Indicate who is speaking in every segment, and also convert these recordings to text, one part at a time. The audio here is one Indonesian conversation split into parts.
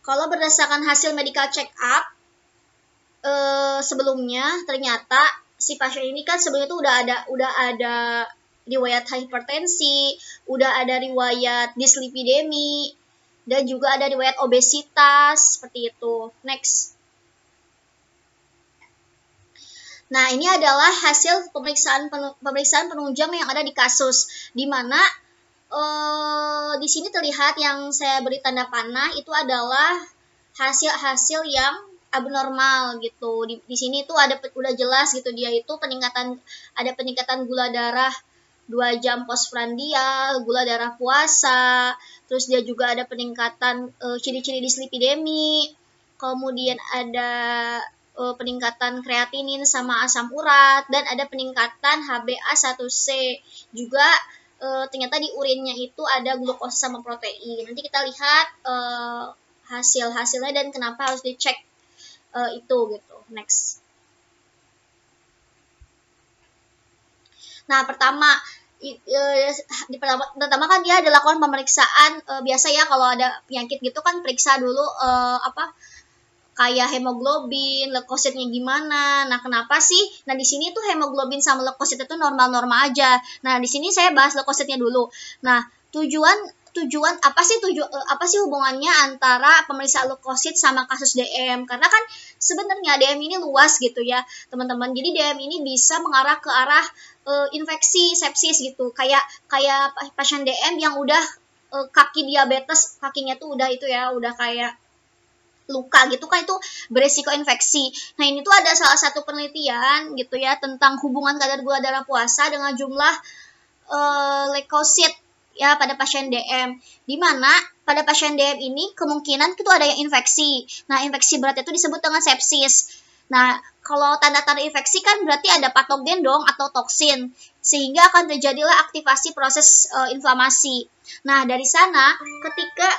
Speaker 1: Kalau berdasarkan hasil medical check up sebelumnya, ternyata si pasien ini kan sebelumnya tuh udah ada riwayat hipertensi, udah ada riwayat dislipidemi, dan juga ada riwayat obesitas seperti itu. Next. Nah, ini adalah hasil pemeriksaan penunjang yang ada di kasus, di mana di sini terlihat yang saya beri tanda panah itu adalah hasil-hasil yang abnormal gitu. Di sini tuh udah jelas gitu, dia itu peningkatan gula darah 2 jam postprandial, gula darah puasa, terus dia juga ada peningkatan ciri-ciri dislipidemi, kemudian ada peningkatan kreatinin sama asam urat, dan ada peningkatan HbA1c. Juga ternyata di urinnya itu ada glukosa sama protein. Nanti kita lihat hasilnya dan kenapa harus dicek itu gitu. Next. Nah, pertama kan dia dilakukan pemeriksaan biasa ya, kalau ada penyakit gitu kan periksa dulu kayak hemoglobin, leukositnya gimana. Nah, kenapa sih? Nah, di sini tuh hemoglobin sama leukosit itu normal-normal aja. Nah, di sini saya bahas leukositnya dulu. Nah, tujuan apa sih hubungannya antara pemeriksaan leukosit sama kasus DM? Karena kan sebenarnya DM ini luas gitu ya, teman-teman. Jadi DM ini bisa mengarah ke arah infeksi, sepsis gitu. Kayak pasien DM yang udah kaki diabetes, kakinya tuh udah itu ya, udah kayak luka gitu kan, itu beresiko infeksi. Nah, ini tuh ada salah satu penelitian gitu ya tentang hubungan kadar gula darah puasa dengan jumlah leukosit ya pada pasien DM, di mana pada pasien DM ini kemungkinan itu ada yang infeksi. Nah, infeksi berat itu disebut dengan sepsis. Nah, kalau tanda-tanda infeksi kan berarti ada patogen dong atau toksin, sehingga akan terjadilah aktivasi proses inflamasi. Nah, dari sana ketika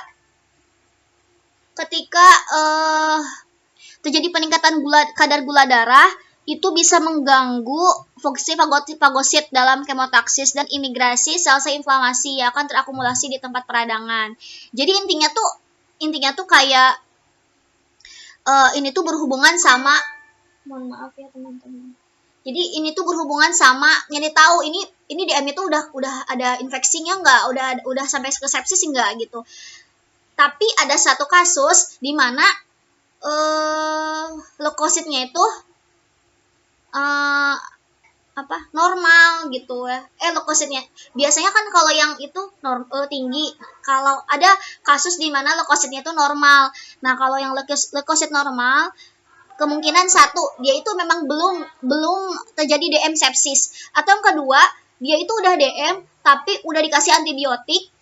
Speaker 1: terjadi peningkatan kadar gula darah, itu bisa mengganggu fungsi fagosit dalam kemotaksis dan imigrasi sel-sel inflamasi yang akan terakumulasi di tempat peradangan. Jadi intinya tuh kayak ini tuh berhubungan sama, mohon maaf ya teman-teman. Jadi ini tuh berhubungan sama, nyari tahu ini DM itu udah ada infeksinya nggak, udah sampai ke sepsis enggak gitu. Tapi ada satu kasus di mana leukositnya itu normal gitu ya. Leukositnya biasanya kan kalau yang itu tinggi. Kalau ada kasus di mana leukositnya itu normal. Nah, kalau yang leukosit normal, kemungkinan satu, dia itu memang belum terjadi DM sepsis. Atau yang kedua, dia itu udah DM tapi udah dikasih antibiotik.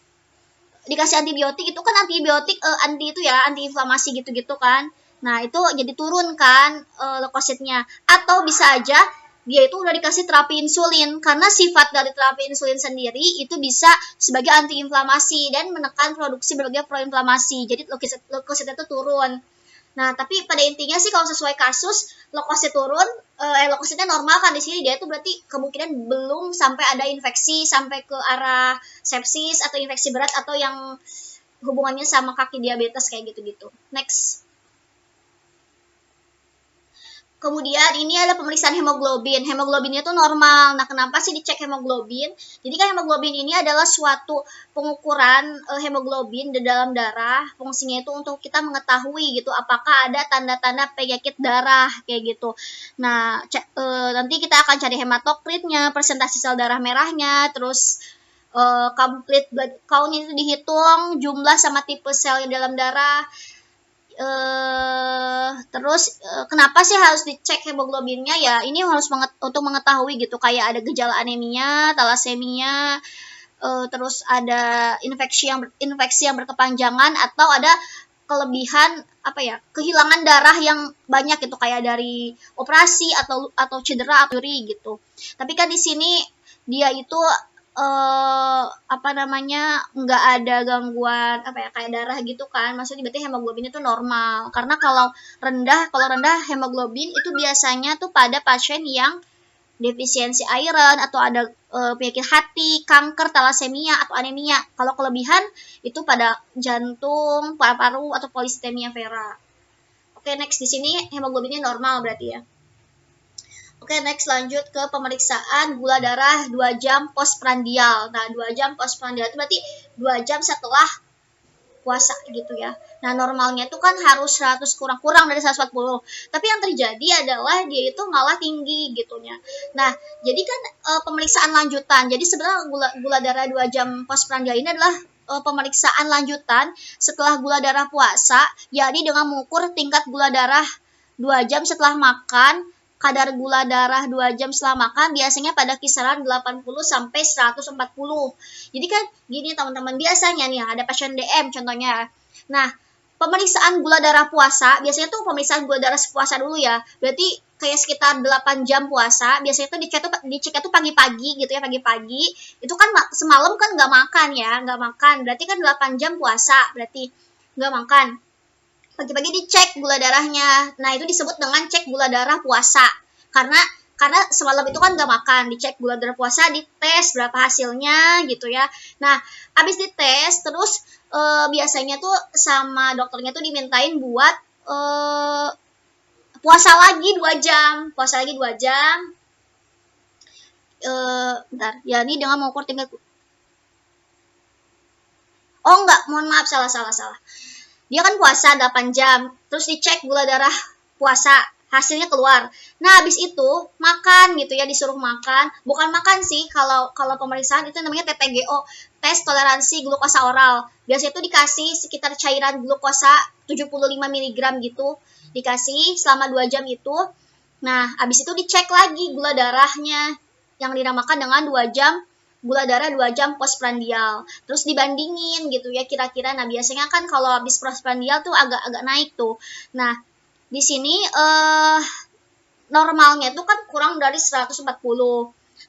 Speaker 1: Itu kan antibiotik anti inflamasi gitu-gitu kan. Nah, itu jadi turun kan leukositnya. Atau bisa aja dia itu udah dikasih terapi insulin, karena sifat dari terapi insulin sendiri itu bisa sebagai antiinflamasi dan menekan produksi berbagai proinflamasi. Jadi leukositnya itu turun. Nah, tapi pada intinya sih kalau sesuai kasus, leukositnya normal kan di sini, dia itu berarti kemungkinan belum sampai ada infeksi sampai ke arah sepsis atau infeksi berat atau yang hubungannya sama kaki diabetes kayak gitu-gitu. Next. Kemudian ini ada pemeriksaan hemoglobin. Hemoglobinnya itu normal. Nah, kenapa sih dicek hemoglobin? Jadi kan hemoglobin ini adalah suatu pengukuran hemoglobin di dalam darah. Fungsinya itu untuk kita mengetahui gitu apakah ada tanda-tanda penyakit darah kayak gitu. Nah, nanti kita akan cari hematokritnya, persentase sel darah merahnya, terus complete blood count itu dihitung, jumlah sama tipe sel di dalam darah. Terus kenapa sih harus dicek hemoglobinnya ya? Ini harus untuk mengetahui gitu, kayak ada gejala anemia, talasemia, terus ada infeksi yang berkepanjangan, atau ada kelebihan kehilangan darah yang banyak gitu, kayak dari operasi atau cedera atau injury gitu. Tapi kan di sini dia itu nggak ada gangguan kayak darah gitu kan, maksudnya berarti hemoglobin itu normal. Karena kalau rendah hemoglobin itu biasanya tuh pada pasien yang defisiensi iron, atau ada penyakit hati, kanker, talasemia, atau anemia. Kalau kelebihan itu pada jantung, paru-paru, atau polistemia vera. Oke, next di sini hemoglobinnya normal berarti ya. Oke, next lanjut ke pemeriksaan gula darah 2 jam postprandial. Nah, 2 jam postprandial itu berarti 2 jam setelah puasa gitu ya. Nah, normalnya itu kan harus 100 kurang dari 140. Tapi yang terjadi adalah dia itu malah tinggi gitunya. Nah, jadi kan pemeriksaan lanjutan. Jadi sebenarnya gula darah 2 jam postprandial ini adalah pemeriksaan lanjutan setelah gula darah puasa, yakni dengan mengukur tingkat gula darah 2 jam setelah makan. Kadar gula darah 2 jam setelah makan biasanya pada kisaran 80 sampai 140. Jadi kan gini teman-teman, biasanya nih ada pasien DM contohnya. Nah, pemeriksaan gula darah puasa, biasanya tuh pemeriksaan gula darah puasa dulu ya. Berarti kayak sekitar 8 jam puasa, biasanya tuh dicek tuh pagi-pagi gitu ya, pagi-pagi. Itu kan semalam kan nggak makan ya, nggak makan. Berarti kan 8 jam puasa, berarti nggak makan. Pagi-pagi dicek gula darahnya. Nah, itu disebut dengan cek gula darah puasa. Karena semalam itu kan nggak makan, dicek gula darah puasa, dites berapa hasilnya gitu ya. Nah, habis dites terus biasanya tuh sama dokternya tuh dimintain buat puasa lagi 2 jam. Puasa lagi 2 jam. Bentar, ya ini dengan mengukur tingkat. Oh enggak, mohon maaf, salah. Dia kan puasa 8 jam, terus dicek gula darah puasa, hasilnya keluar. Nah, habis itu makan gitu ya, disuruh makan. Bukan makan sih, kalau pemeriksaan itu namanya TTGO, tes toleransi glukosa oral. Biasanya itu dikasih sekitar cairan glukosa 75 mg gitu, dikasih selama 2 jam itu. Nah, habis itu dicek lagi gula darahnya yang dinamakan dengan 2 jam gula darah 2 jam postprandial. Terus dibandingin gitu ya kira-kira. Nah, biasanya kan kalau habis postprandial tuh agak naik tuh. Nah, di sini normalnya tuh kan kurang dari 140.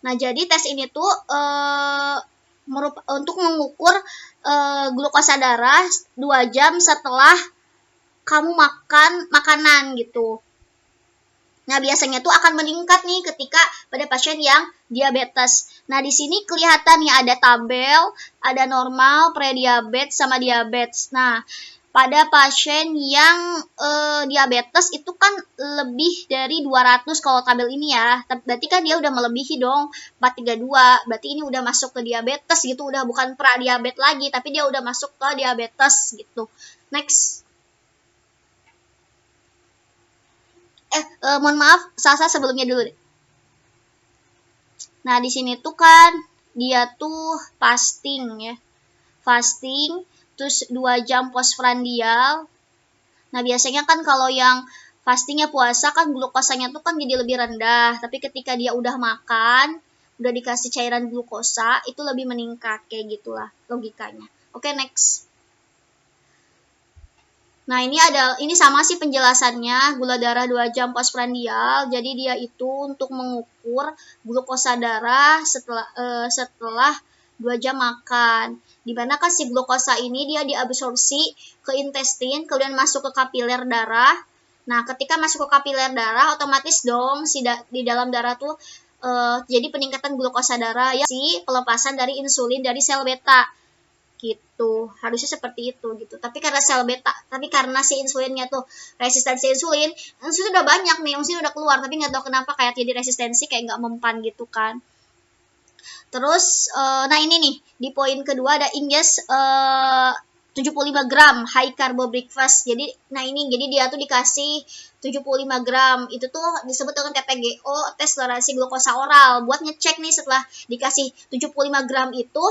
Speaker 1: Nah, jadi tes ini tuh untuk mengukur glukosa darah 2 jam setelah kamu makan makanan gitu. Nah, biasanya tuh akan meningkat nih ketika pada pasien yang diabetes. Nah, di sini kelihatan ya ada tabel, ada normal, prediabetes, sama diabetes. Nah, pada pasien yang diabetes itu kan lebih dari 200 kalau tabel ini ya. Berarti kan dia udah melebihi dong 432. Berarti ini udah masuk ke diabetes gitu, udah bukan pradiabetes lagi, tapi dia udah masuk ke diabetes gitu. Next. Mohon maaf, salah sebelumnya dulu deh. Nah, di sini tuh kan dia tuh fasting ya. Fasting, terus 2 jam postprandial. Nah, biasanya kan kalau yang fastingnya puasa kan glukosanya tuh kan jadi lebih rendah. Tapi ketika dia udah makan, udah dikasih cairan glukosa, itu lebih meningkat. Kayak gitulah logikanya. Oke, next. Nah, ini sama sih penjelasannya, gula darah 2 jam postprandial. Jadi dia itu untuk mengukur glukosa darah setelah 2 jam makan. Dimana kan si glukosa ini dia diabsorpsi ke intestin, kemudian masuk ke kapiler darah. Nah, ketika masuk ke kapiler darah, otomatis dong di dalam darah tuh jadi peningkatan glukosa darah ya, si pelepasan dari insulin dari sel beta. Gitu, harusnya seperti itu gitu. Tapi karena si insulinnya tuh resistensi insulin udah banyak nih, insulin udah keluar, tapi nggak tahu kenapa kayak jadi resistensi, kayak nggak mempan gitu kan. Terus nah ini nih di poin kedua ada ingest 75 gram high carbo breakfast. Jadi dia tuh dikasih 75 gram. Itu tuh disebut dengan TTGO, tes toleransi glukosa oral. Buat ngecek nih setelah dikasih 75 gram itu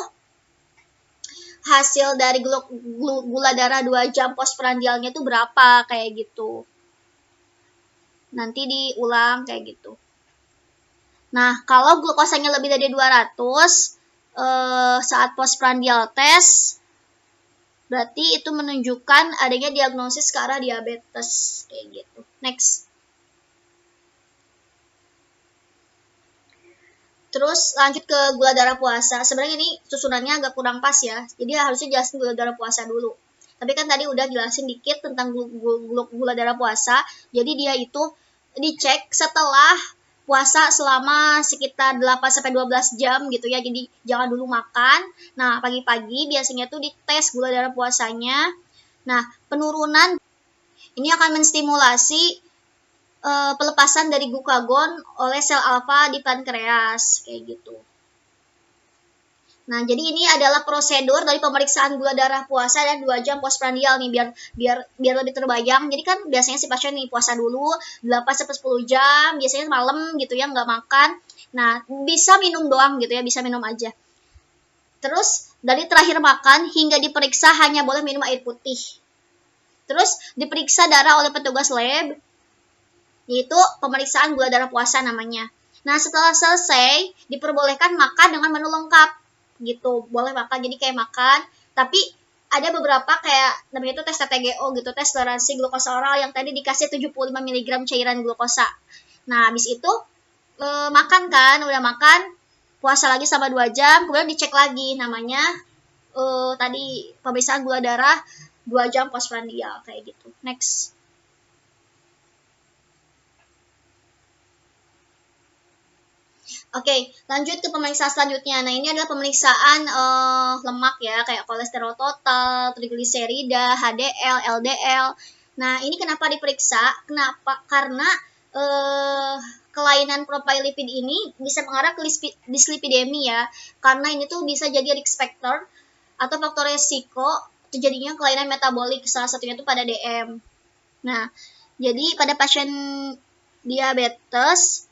Speaker 1: hasil dari gula darah 2 jam postprandialnya tuh berapa, kayak gitu. Nanti diulang kayak gitu. Nah, kalau glukosanya lebih dari 200 saat postprandial test, berarti itu menunjukkan adanya diagnosis ke arah diabetes, kayak gitu. Next. Terus lanjut ke gula darah puasa. Sebenarnya ini susunannya agak kurang pas ya. Jadi harusnya jelasin gula darah puasa dulu. Tapi kan tadi udah jelasin dikit tentang gula darah puasa. Jadi dia itu dicek setelah puasa selama sekitar 8-12 jam gitu ya. Jadi jangan dulu makan. Nah, pagi-pagi biasanya tuh dites gula darah puasanya. Nah, penurunan ini akan menstimulasi pelepasan dari glukagon oleh sel alfa di pankreas kayak gitu. Nah, jadi ini adalah prosedur dari pemeriksaan gula darah puasa dan 2 jam postprandial nih biar lebih terbayang. Jadi kan biasanya si pasien nih puasa dulu 8-10 jam, biasanya malam gitu ya nggak makan. Nah, bisa minum doang gitu ya, bisa minum aja. Terus dari terakhir makan hingga diperiksa hanya boleh minum air putih. Terus diperiksa darah oleh petugas lab, yaitu pemeriksaan gula darah puasa namanya. Nah, setelah selesai diperbolehkan makan dengan menu lengkap gitu, boleh makan jadi kayak makan, tapi ada beberapa kayak namanya itu tes TTGO gitu, tes toleransi glukosa oral yang tadi dikasih 75 mg cairan glukosa. Nah, habis itu makan kan, udah makan, puasa lagi sama 2 jam, kemudian dicek lagi namanya tadi pemeriksaan gula darah 2 jam postprandial kayak gitu. Next. Oke, lanjut ke pemeriksaan selanjutnya. Nah, ini adalah pemeriksaan lemak ya, kayak kolesterol total, trigliserida, HDL, LDL. Nah, ini kenapa diperiksa? Kenapa? Karena kelainan profil lipid ini bisa mengarah ke dislipidemi ya. Karena ini tuh bisa jadi risk factor atau faktor resiko terjadinya kelainan metabolik, salah satunya itu pada DM. Nah, jadi pada pasien diabetes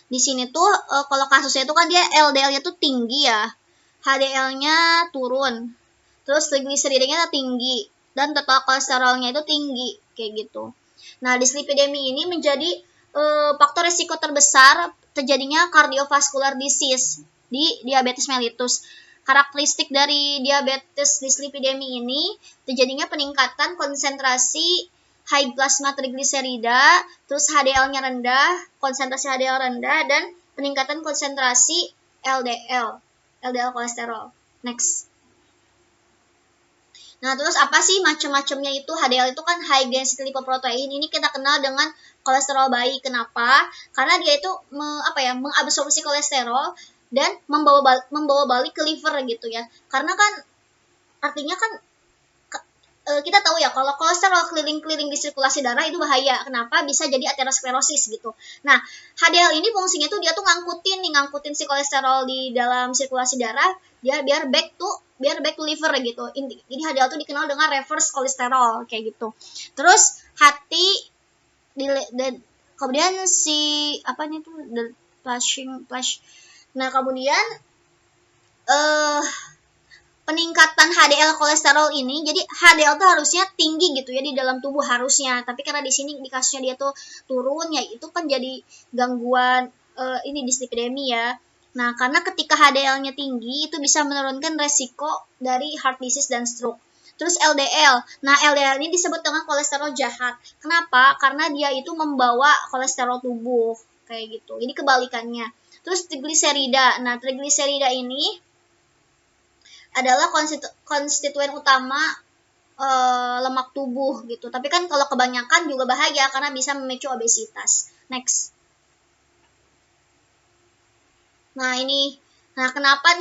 Speaker 1: di sini tuh kalau kasusnya itu kan dia LDL-nya tuh tinggi ya, HDL-nya turun, terus trigliseridanya tinggi, dan total kolesterolnya itu tinggi kayak gitu. Nah, dislipidemi ini menjadi faktor risiko terbesar terjadinya cardiovascular disease di diabetes mellitus. Karakteristik dari diabetes dislipidemi ini terjadinya peningkatan konsentrasi high plasma trigliserida, terus HDL-nya rendah, konsentrasi HDL rendah, dan peningkatan konsentrasi LDL kolesterol. Next. Nah, terus apa sih macam-macamnya itu? HDL itu kan high density lipoprotein. Ini kita kenal dengan kolesterol baik. Kenapa? Karena dia itu mengabsorpsi kolesterol dan membawa balik ke liver gitu ya. Karena kan artinya kan kita tahu ya kalau kolesterol keliling-keliling di sirkulasi darah itu bahaya. Kenapa? Bisa jadi aterosklerosis gitu. Nah, HDL ini fungsinya tuh dia tuh ngangkutin si kolesterol di dalam sirkulasi darah, dia biar back to liver gitu. Jadi HDL tuh dikenal dengan reverse kolesterol kayak gitu. Terus hati kemudian si apa nih tuh flash. Nah, kemudian peningkatan HDL kolesterol ini, jadi HDL tuh harusnya tinggi gitu ya di dalam tubuh harusnya, tapi karena di sini di kasusnya dia tuh turun ya, itu kan jadi gangguan ini dislipidemi ya. Nah, karena ketika HDL-nya tinggi itu bisa menurunkan resiko dari heart disease dan stroke. Terus LDL. Nah, LDL ini disebut dengan kolesterol jahat. Kenapa? Karena dia itu membawa kolesterol tubuh kayak gitu. Jadi kebalikannya. Terus trigliserida. Nah, trigliserida ini adalah konstituen utama lemak tubuh gitu. Tapi kan kalau kebanyakan juga bahaya karena bisa memicu obesitas. Next. Nah, kenapa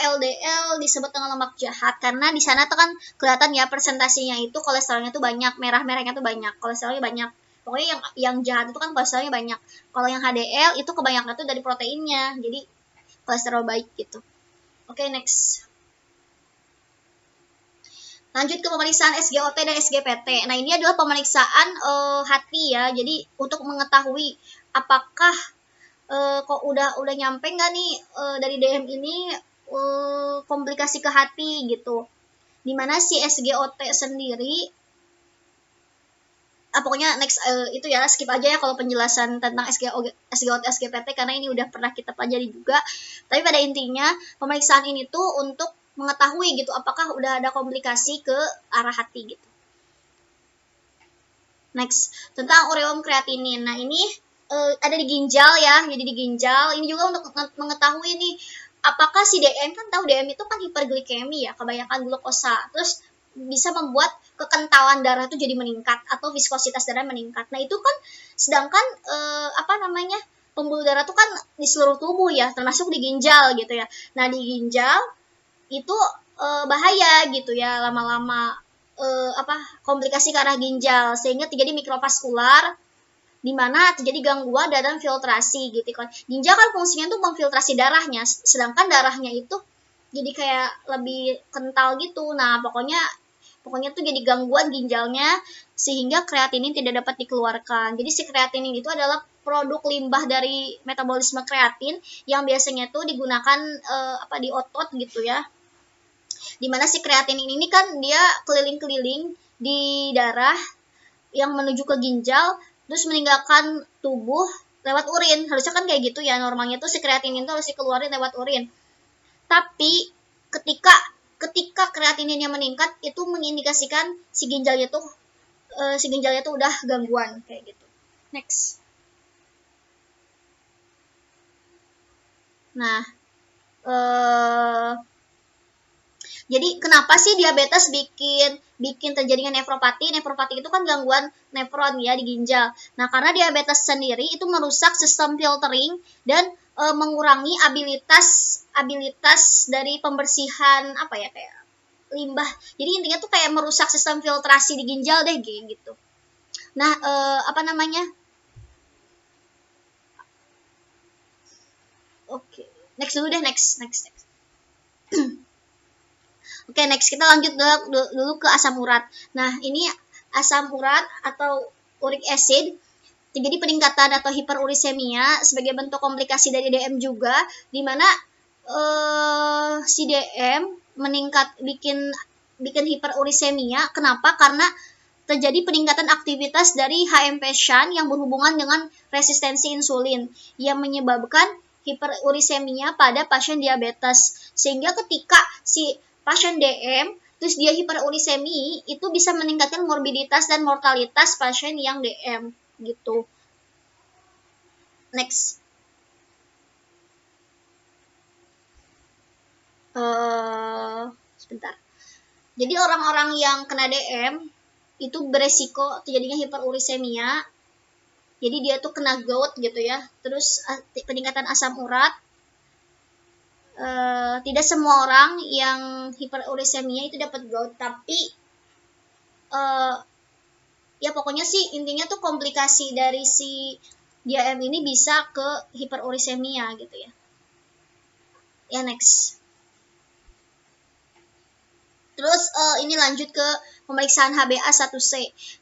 Speaker 1: LDL disebut dengan lemak jahat? Karena di sana tuh kan kelihatan ya persentasinya itu kolesterolnya tuh banyak, merah-merahnya tuh banyak, kolesterolnya banyak. Pokoknya yang jahat itu kan kolesterolnya banyak. Kalau yang HDL itu kebanyakan tuh dari proteinnya. Jadi kolesterol baik gitu. Oke, next. Lanjut ke pemeriksaan SGOT dan SGPT. Nah, ini adalah pemeriksaan hati ya. Jadi untuk mengetahui apakah kok udah nyampe nggak nih dari DM ini komplikasi ke hati gitu. Dimana si SGOT sendiri pokoknya next itu ya, skip aja ya kalau penjelasan tentang SGOT SGPT karena ini udah pernah kita pelajari juga. Tapi pada intinya pemeriksaan ini tuh untuk mengetahui gitu apakah udah ada komplikasi ke arah hati gitu. Next, tentang ureum kreatinin. Nah, ini ada di ginjal ya. Jadi di ginjal ini juga untuk mengetahui nih apakah si DM, kan tahu DM itu kan hiperglikemi ya, kebanyakan glukosa. Terus bisa membuat kekentalan darah itu jadi meningkat atau viskositas darah meningkat. Nah itu kan sedangkan pembuluh darah itu kan di seluruh tubuh ya, termasuk di ginjal gitu ya. Nah di ginjal itu bahaya gitu ya, lama-lama komplikasi ke arah ginjal sehingga terjadi mikrovaskular di mana terjadi gangguan dalam filtrasi gitu kan. Ginjal kan fungsinya tuh memfiltrasi darahnya, sedangkan darahnya itu jadi kayak lebih kental gitu. Nah, pokoknya tuh jadi gangguan ginjalnya sehingga kreatinin tidak dapat dikeluarkan. Jadi si kreatinin itu adalah produk limbah dari metabolisme kreatin yang biasanya tuh digunakan di otot gitu ya. Dimana si kreatinin ini kan dia keliling-keliling di darah yang menuju ke ginjal terus meninggalkan tubuh lewat urin. Harusnya kan kayak gitu ya, normalnya tuh si kreatinin itu harus dikeluarin lewat urin. Tapi ketika kreatininnya meningkat itu mengindikasikan si ginjalnya tuh udah gangguan kayak gitu. Next. Nah, jadi kenapa sih diabetes bikin terjadinya nefropati? Nefropati itu kan gangguan nefron ya di ginjal. Nah, karena diabetes sendiri itu merusak sistem filtering dan mengurangi abilitas dari pembersihan kayak limbah. Jadi intinya tuh kayak merusak sistem filtrasi di ginjal deh gitu. Nah, Oke. Next dulu deh, next. Oke, next kita lanjut dulu ke asam urat. Nah, ini asam urat atau uric acid terjadi peningkatan atau hiperurisemia sebagai bentuk komplikasi dari DM juga, di mana si DM meningkat bikin hiperurisemia. Kenapa? Karena terjadi peningkatan aktivitas dari HMP shunt yang berhubungan dengan resistensi insulin yang menyebabkan hiperurisemia pada pasien diabetes. Sehingga ketika si pasien DM terus dia hiperurisemia itu bisa meningkatkan morbiditas dan mortalitas pasien yang DM gitu. Next. Sebentar. Jadi orang-orang yang kena DM itu beresiko terjadinya hiperurisemia. Jadi dia tuh kena gout gitu ya. Terus peningkatan asam urat. Tidak semua orang yang hiperurisemia itu dapat gout, tapi ya pokoknya sih intinya tuh komplikasi dari si DM ini bisa ke hiperurisemia gitu ya. Ya next. Terus ini lanjut ke pemeriksaan HbA1c.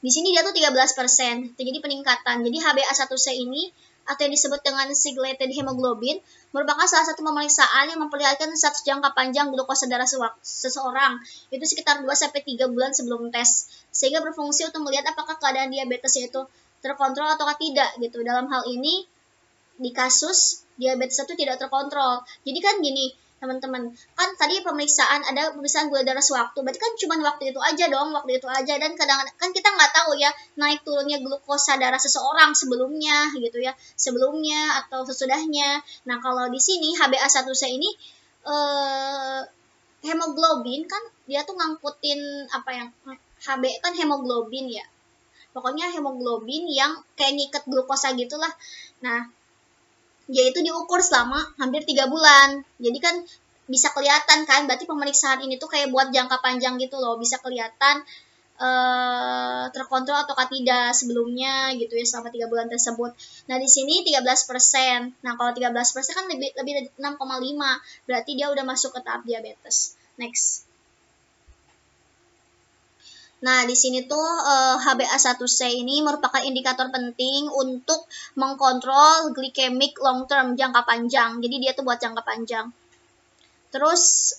Speaker 1: Di sini dia tuh 13%, terjadi peningkatan. Jadi HbA1c ini atau yang disebut dengan cyclated hemoglobin merupakan salah satu pemeriksaan yang memperlihatkan status jangka panjang glukosa darah seseorang itu sekitar 2-3 bulan sebelum tes, sehingga berfungsi untuk melihat apakah keadaan diabetesnya itu terkontrol atau tidak gitu. Dalam hal ini di kasus diabetes itu tidak terkontrol. Jadi kan gini teman-teman, kan tadi ada pemeriksaan gula darah sewaktu, berarti kan cuma waktu itu aja, dan kadang-kadang kan kita nggak tahu ya naik turunnya glukosa darah seseorang sebelumnya atau sesudahnya. Nah kalau di sini HbA1c ini hemoglobin kan dia tuh ngangkutin Hb kan hemoglobin ya, pokoknya hemoglobin yang kayak ngikat glukosa gitulah. Nah yaitu diukur selama hampir 3 bulan. Jadi kan bisa kelihatan kan, berarti pemeriksaan ini tuh kayak buat jangka panjang gitu loh, bisa kelihatan terkontrol atau tidak sebelumnya gitu ya selama 3 bulan tersebut. Nah di sini 13%. Nah kalau 13% kan lebih dari 6,5, berarti dia udah masuk ke tahap diabetes. Next. Nah, di sini tuh HbA1c ini merupakan indikator penting untuk mengkontrol glycemic long term, jangka panjang. Jadi dia tuh buat jangka panjang. Terus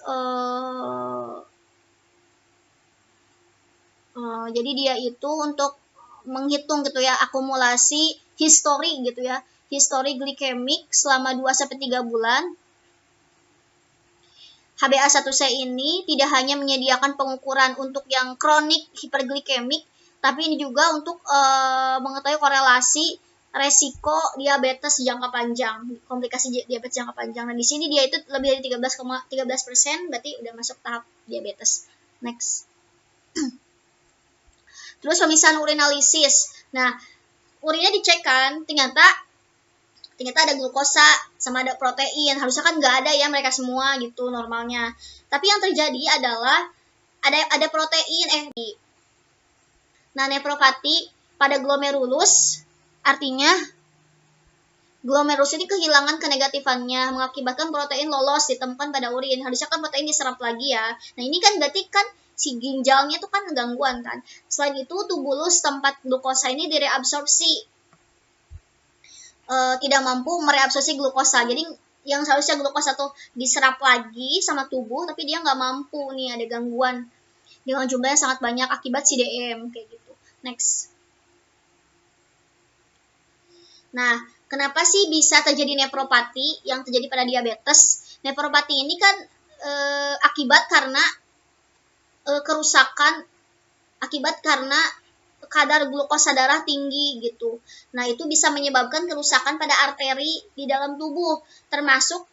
Speaker 1: jadi dia itu untuk menghitung gitu ya akumulasi histori gitu ya. Histori glikemik selama 2-3 bulan. HbA1c ini tidak hanya menyediakan pengukuran untuk yang kronik hiperglikemik, tapi ini juga untuk mengetahui korelasi resiko diabetes jangka panjang, komplikasi diabetes jangka panjang. Nah, di sini dia itu lebih dari 13%, berarti udah masuk tahap diabetes. Next. Terus pemisahan urinalisis. Nah, urinnya dicek kan, ternyata ada glukosa sama ada protein. Harusnya kan nggak ada ya mereka semua gitu normalnya. Tapi yang terjadi adalah ada protein Nah, nefropati pada glomerulus artinya glomerulus ini kehilangan kenegatifannya mengakibatkan protein lolos ditemukan pada urin. Harusnya kan protein diserap lagi ya. Nah, ini kan berarti kan si ginjalnya tuh kan gangguan kan. Selain itu, tubulus tempat glukosa ini direabsorpsi. Tidak mampu mereabsorpsi glukosa. Jadi yang seharusnya glukosa tuh diserap lagi sama tubuh, tapi dia nggak mampu nih, ada gangguan dengan jumlah yang sangat banyak akibat CDM kayak gitu. Next. Nah, kenapa sih bisa terjadi nefropati yang terjadi pada diabetes? Nefropati ini kan akibat karena kerusakan, akibat karena kadar glukosa darah tinggi gitu. Nah, itu bisa menyebabkan kerusakan pada arteri di dalam tubuh, termasuk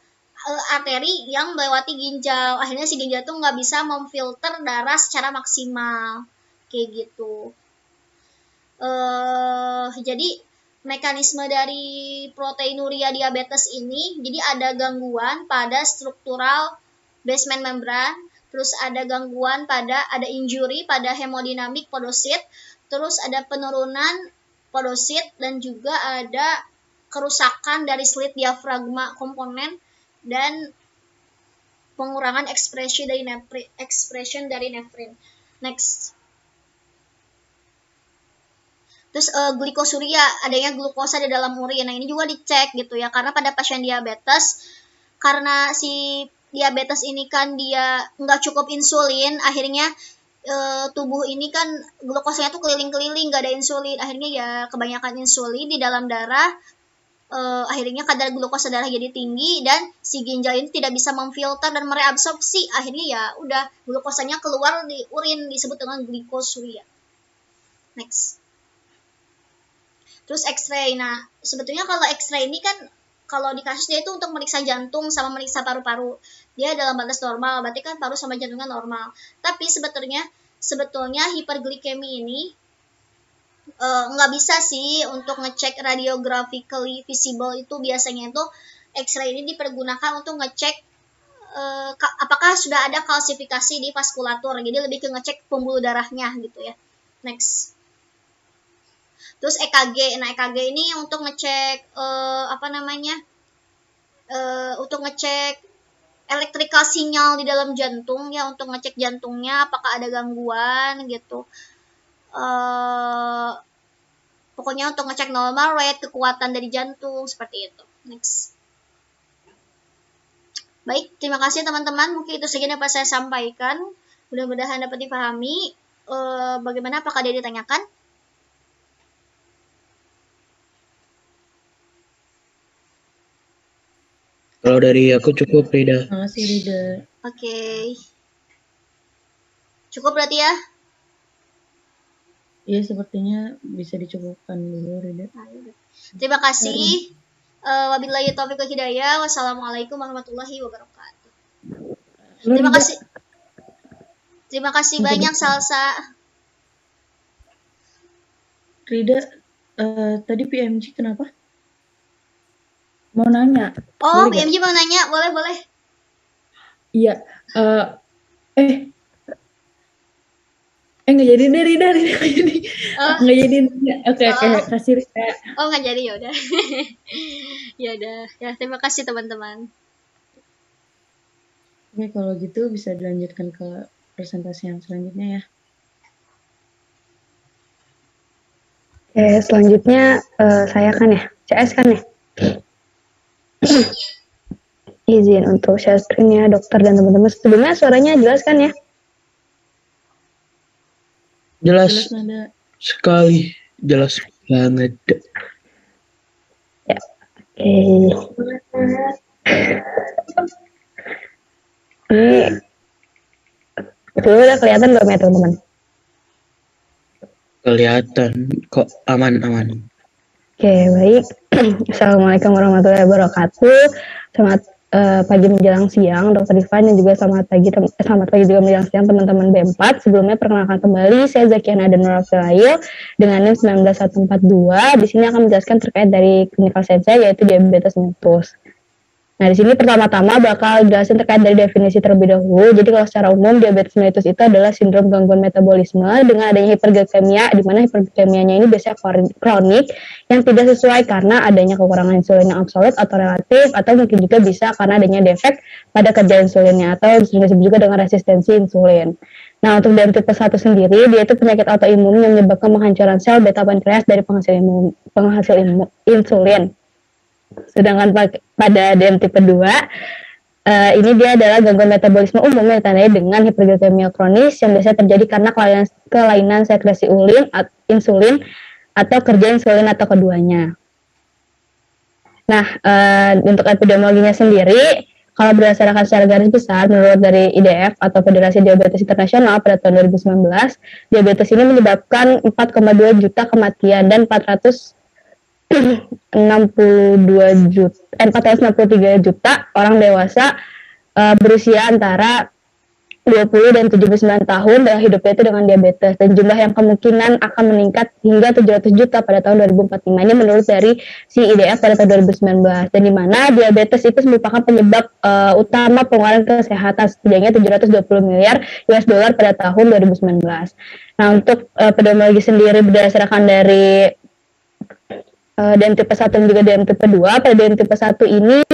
Speaker 1: arteri yang melewati ginjal. Akhirnya si ginjal tuh nggak bisa memfilter darah secara maksimal kayak gitu. Jadi mekanisme dari proteinuria diabetes ini, jadi ada gangguan pada struktural basement membran, terus ada gangguan ada injury pada hemodinamik podosit, terus ada penurunan podosit, dan juga ada kerusakan dari slit diafragma komponen, dan pengurangan ekspresi dari nefrin. Next. Terus glikosuria, adanya glukosa di dalam urin. Nah, ini juga dicek gitu ya, karena pada pasien diabetes, karena si diabetes ini kan dia nggak cukup insulin, akhirnya tubuh ini kan glukosanya tuh keliling-keliling, nggak ada insulin, akhirnya ya kebanyakan insulin di dalam darah, akhirnya kadar glukosa darah jadi tinggi, dan si ginjal ini tidak bisa memfilter dan mereabsorpsi, akhirnya ya udah glukosanya keluar di urin, disebut dengan glikosuria. Next. Terus X-ray. Nah, sebetulnya kalau X-ray ini kan kalau di kasus dia itu untuk meriksa jantung sama meriksa paru-paru. Dia dalam batas normal, berarti kan paru sama jantungnya normal. Tapi sebetulnya hiperglikemi ini nggak bisa sih untuk ngecek radiographically visible. Itu biasanya itu X-ray ini dipergunakan untuk ngecek apakah sudah ada kalsifikasi di vaskulatur. Jadi lebih ke ngecek pembuluh darahnya gitu ya. Next. Terus EKG. Nah, EKG ini untuk ngecek untuk ngecek elektrikal sinyal di dalam jantung ya, untuk ngecek jantungnya apakah ada gangguan gitu. Pokoknya untuk ngecek normal rate, kekuatan dari jantung, seperti itu. Next. Baik, terima kasih teman-teman. Mungkin itu saja yang dapat saya sampaikan. Mudah-mudahan dapat dipahami. Bagaimana, apakah ada ditanyakan?
Speaker 2: Kalau dari aku cukup, Rida.
Speaker 3: Terima kasih, Rida.
Speaker 1: Oke. Cukup berarti ya?
Speaker 3: Iya, sepertinya bisa dicukupkan dulu, Rida.
Speaker 1: Terima kasih. Wabillahi taufiq wal hidayah. Wassalamualaikum warahmatullahi wabarakatuh. Terima kasih. Terima kasih banyak, Salsa.
Speaker 3: Rida, tadi PMG kenapa?
Speaker 4: Mau nanya.
Speaker 1: Oh, PMG mau nanya, boleh.
Speaker 4: Iya. Nggak jadi deh, Rida. Nggak jadi. Oke, kasih Rida.
Speaker 1: Oh, nggak jadi, yaudah. Ya, terima kasih teman-teman.
Speaker 3: Oke, kalau gitu bisa dilanjutkan ke presentasi yang selanjutnya ya.
Speaker 4: Oke, selanjutnya saya kan ya, CS kan ya. Izin untuk share screen ya, dokter dan teman-teman. Sebelumnya suaranya jelas kan ya?
Speaker 2: Jelas sekali, jelas banget.
Speaker 4: Ya, oke. Ini itu udah kelihatan belum ya teman-teman?
Speaker 2: Kelihatan kok, aman.
Speaker 4: Oke, baik. Assalamualaikum warahmatullahi wabarakatuh. Selamat pagi menjelang siang, Dr. Rifan, dan juga selamat pagi juga menjelang siang teman-teman B4. Sebelumnya perkenalkan kembali, saya Zakiana Adenur Rafael dengan NIM 19142. Di sini akan menjelaskan terkait dari clinical science saya, yaitu diabetes mellitus. Nah, di sini pertama-tama bakal jelasin terkait dari definisi terlebih dahulu. Jadi kalau secara umum diabetes mellitus itu adalah sindrom gangguan metabolisme dengan adanya hiperglikemia, di mana hiperglikemianya ini biasanya kronik yang tidak sesuai karena adanya kekurangan insulin yang absolut atau relatif, atau mungkin juga bisa karena adanya defek pada kerja insulinnya atau disebut juga dengan resistensi insulin. Nah, untuk DM tipe 1 sendiri, dia itu penyakit autoimun yang menyebabkan penghancuran sel beta pankreas dari penghasil insulin. Sedangkan pada DM tipe 2, ini dia adalah gangguan metabolisme umum yang ditandai dengan hiperglikemia kronis yang biasanya terjadi karena kelainan sekresi insulin atau kerja insulin atau keduanya. Nah, untuk epidemiologinya sendiri, kalau berdasarkan secara garis besar, menurut dari IDF atau Federasi Diabetes Internasional pada tahun 2019, diabetes ini menyebabkan 4,2 juta kematian dan 463 juta orang dewasa berusia antara 20 dan 79 tahun dalam hidupnya itu dengan diabetes, dan jumlah yang kemungkinan akan meningkat hingga 700 juta pada tahun 2045. Ini menurut dari si IDF pada tahun 2019, dan di mana diabetes itu merupakan penyebab utama pengeluaran kesehatan setidaknya 720 miliar US dollar pada tahun 2019. Nah, untuk epidemiologi sendiri berdasarkan dari DM tipe 1 dan juga DM tipe 2. Pada DM tipe 1 ini